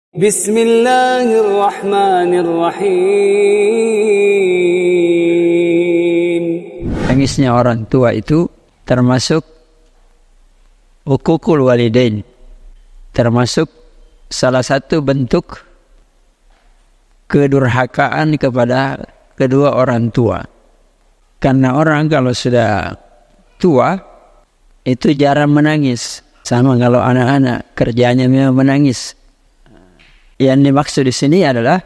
Bismillahirrahmanirrahim. Tangisnya orang tua itu termasuk hukukul walidain, termasuk salah satu bentuk kedurhakaan kepada kedua orang tua. Karena orang kalau sudah tua itu jarang menangis. Sama kalau anak-anak kerjanya memang menangis. Yang dimaksud di sini adalah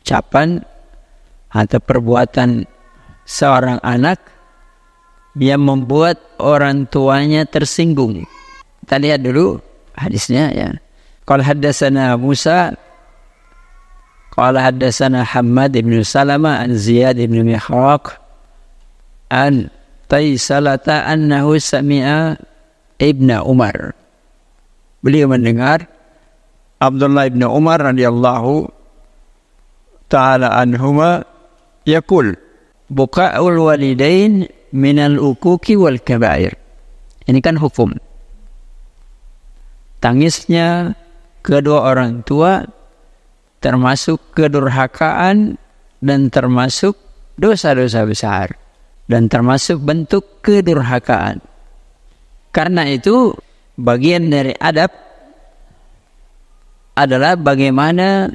ucapan atau perbuatan seorang anak yang membuat orang tuanya tersinggung. Kita lihat dulu hadisnya ya. Qala haddatsana Musa qala haddatsana Hammad ibn Salama an Ziyad ibn Mihraq an Taisalata annahu sami'a Ibnu Umar. Beliau mendengar Abdullah ibn Umar radhiyallahu ta'ala anhuma yaqul buka'ul walidain minal uquqi wal kaba'ir. Ini kan hukum. Tangisnya kedua orang tua termasuk kedurhakaan dan termasuk dosa-dosa besar dan termasuk bentuk kedurhakaan. Karena itu bagian dari adab adalah bagaimana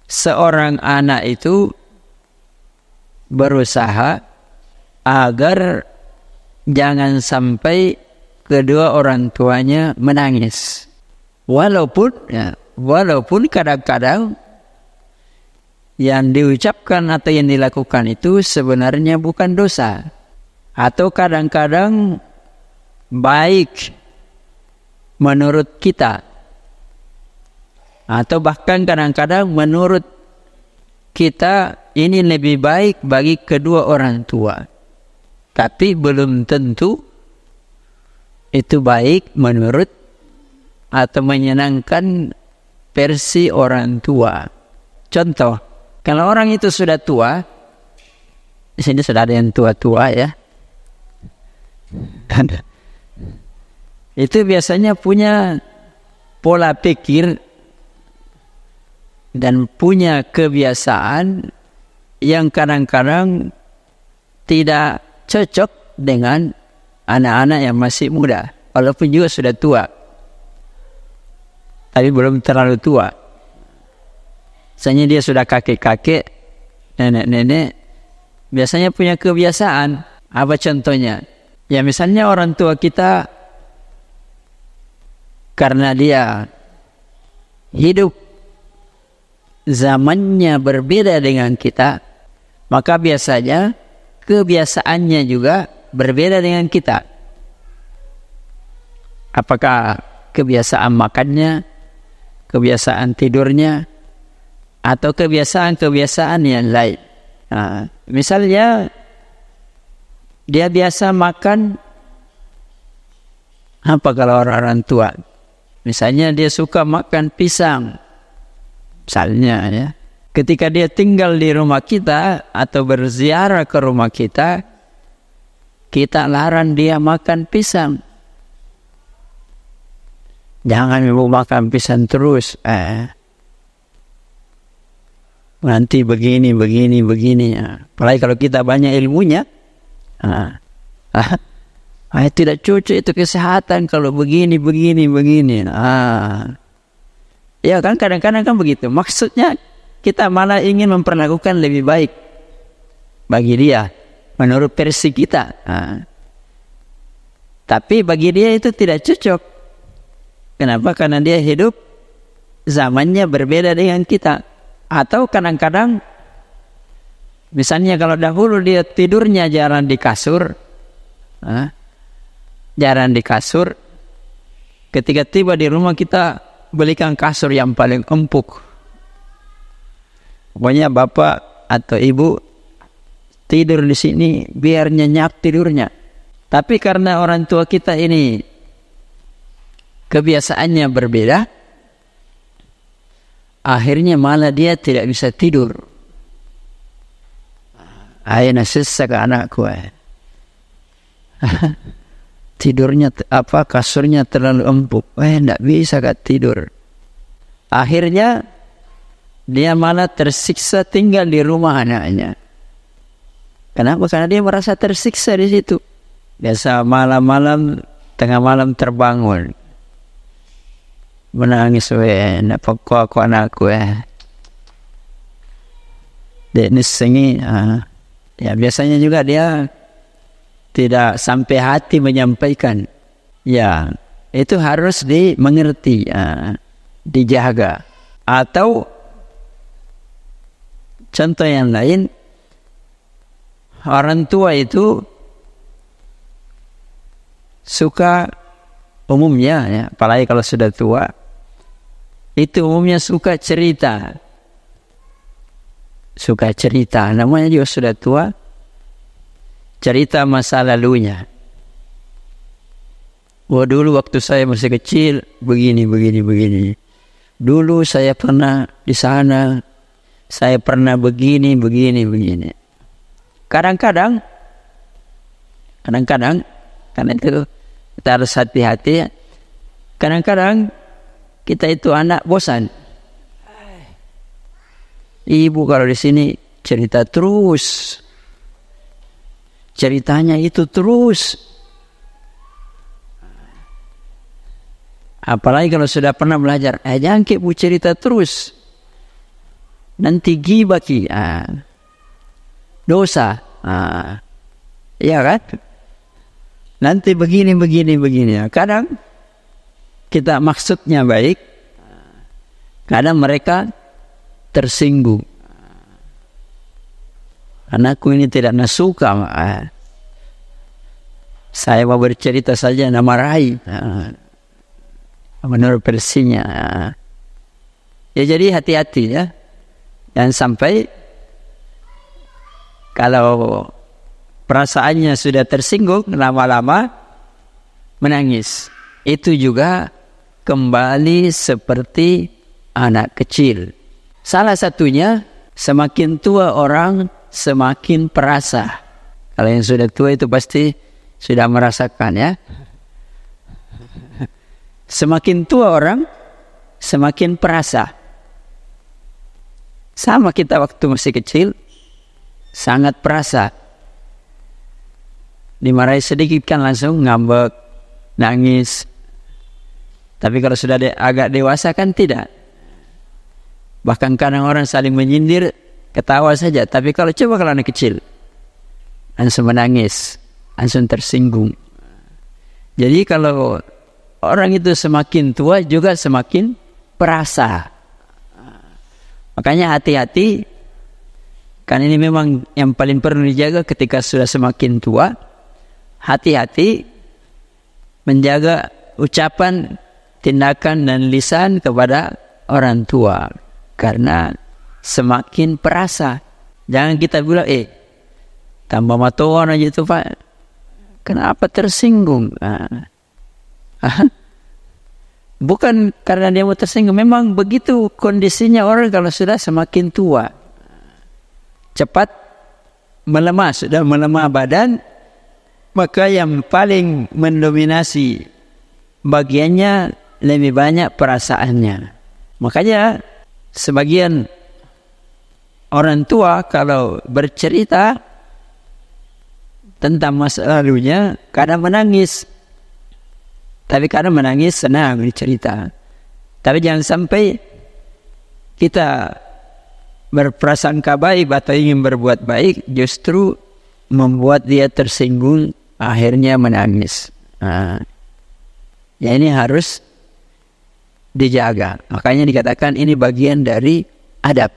seorang anak itu berusaha agar jangan sampai kedua orang tuanya menangis. Walaupun kadang-kadang yang diucapkan atau yang dilakukan itu sebenarnya bukan dosa. Atau kadang-kadang baik menurut kita. Atau bahkan kadang-kadang menurut kita ini lebih baik bagi kedua orang tua. Tapi belum tentu itu baik menurut atau menyenangkan versi orang tua. Contoh, kalau orang itu sudah tua, di sini sudah ada yang tua-tua ya. Itu biasanya punya pola pikir dan punya kebiasaan yang kadang-kadang tidak cocok dengan anak-anak yang masih muda, walaupun juga sudah tua, tapi belum terlalu tua. Misalnya dia sudah kakek-kakek, nenek-nenek, biasanya punya kebiasaan. Apa contohnya? Ya misalnya orang tua kita, karena dia hidup zamannya berbeda dengan kita, maka biasanya kebiasaannya juga berbeda dengan kita. Apakah kebiasaan makannya, kebiasaan tidurnya, atau kebiasaan-kebiasaan yang lain. Nah, misalnya dia biasa makan apa kalau orang tua? Misalnya dia suka makan pisang. Misalnya ya. Ketika dia tinggal di rumah kita atau berziarah ke rumah kita larang dia makan pisang. Jangan ibu makan pisang terus. Nanti begini. Apalagi kalau kita banyak ilmunya. Tidak cocok itu kesehatan kalau begini. Ya kan kadang-kadang kan begitu. Maksudnya kita malah ingin memperlakukan lebih baik bagi dia menurut versi kita. Tapi bagi dia itu tidak cocok. Kenapa? Karena dia hidup zamannya berbeda dengan kita. Atau kadang-kadang misalnya kalau dahulu dia tidurnya jarang di kasur, ketika tiba di rumah kita belikan kasur yang paling empuk. Pokoknya bapak atau ibu tidur di sini biar nyenyak tidurnya. Tapi karena orang tua kita ini kebiasaannya berbeda, akhirnya malah dia tidak bisa tidur. Ayah sesak anakku. Tidurnya kasurnya terlalu empuk. Tidak bisa tidur. Akhirnya dia malah tersiksa tinggal di rumah anaknya. Kenapa? Karena dia merasa tersiksa di situ. Biasa malam-malam, tengah malam terbangun, menangis, apa kok anakku dia nisengi. Ya biasanya juga dia tidak sampai hati menyampaikan. Ya itu harus dimengerti, dijaga. Atau contoh yang lain, orang tua itu suka umumnya, ya, apalagi kalau sudah tua, itu umumnya suka cerita. Suka cerita, namanya juga sudah tua, cerita masa lalunya. Wah, dulu waktu saya masih kecil begini. Dulu saya pernah di sana, saya pernah begini. Kadang-kadang, karena itu kita harus hati-hati. Kadang-kadang kita itu anak bosan. Ibu kalau di sini cerita terus, ceritanya itu terus. Apalagi kalau sudah pernah belajar, jangan ibu cerita terus, nanti ghibah dosa, ya kan? Nanti begini. Kadang kita maksudnya baik, kadang mereka tersinggung. Anakku ini tidak suka, saya mau bercerita saja marahi, menurut versinya. Ya jadi hati-hati ya, jangan sampai kalau perasaannya sudah tersinggung lama-lama menangis. Itu juga kembali seperti anak kecil. Salah satunya, semakin tua orang semakin perasa. Kalau yang sudah tua itu pasti sudah merasakan ya. Semakin tua orang semakin perasa. Sama kita waktu masih kecil, sangat perasa. Dimarahi sedikit kan langsung ngambek, nangis. Tapi kalau sudah agak dewasa kan tidak. Bahkan kadang orang saling menyindir, ketawa saja. Tapi kalau anak kecil, langsung menangis, langsung tersinggung. Jadi kalau orang itu semakin tua juga semakin perasa. Makanya hati-hati, kan ini memang yang paling perlu dijaga ketika sudah semakin tua. Hati-hati menjaga ucapan, tindakan, dan lisan kepada orang tua. Karena semakin perasa. Jangan kita bilang, tambah matuan aja itu Pak. Kenapa tersinggung? Bukan karena dia mau tersinggung. Memang begitu kondisinya orang kalau sudah semakin tua. Cepat melemah, sudah melemah badan. Maka yang paling mendominasi bagiannya lebih banyak perasaannya. Makanya sebagian orang tua kalau bercerita tentang masa lalunya kadang menangis. Tapi kadang menangis senang bercerita. Tapi jangan sampai kita berprasangka baik atau ingin berbuat baik justru membuat dia tersinggung, akhirnya menangis. Ya ini harus dijaga. Makanya dikatakan ini bagian dari adab.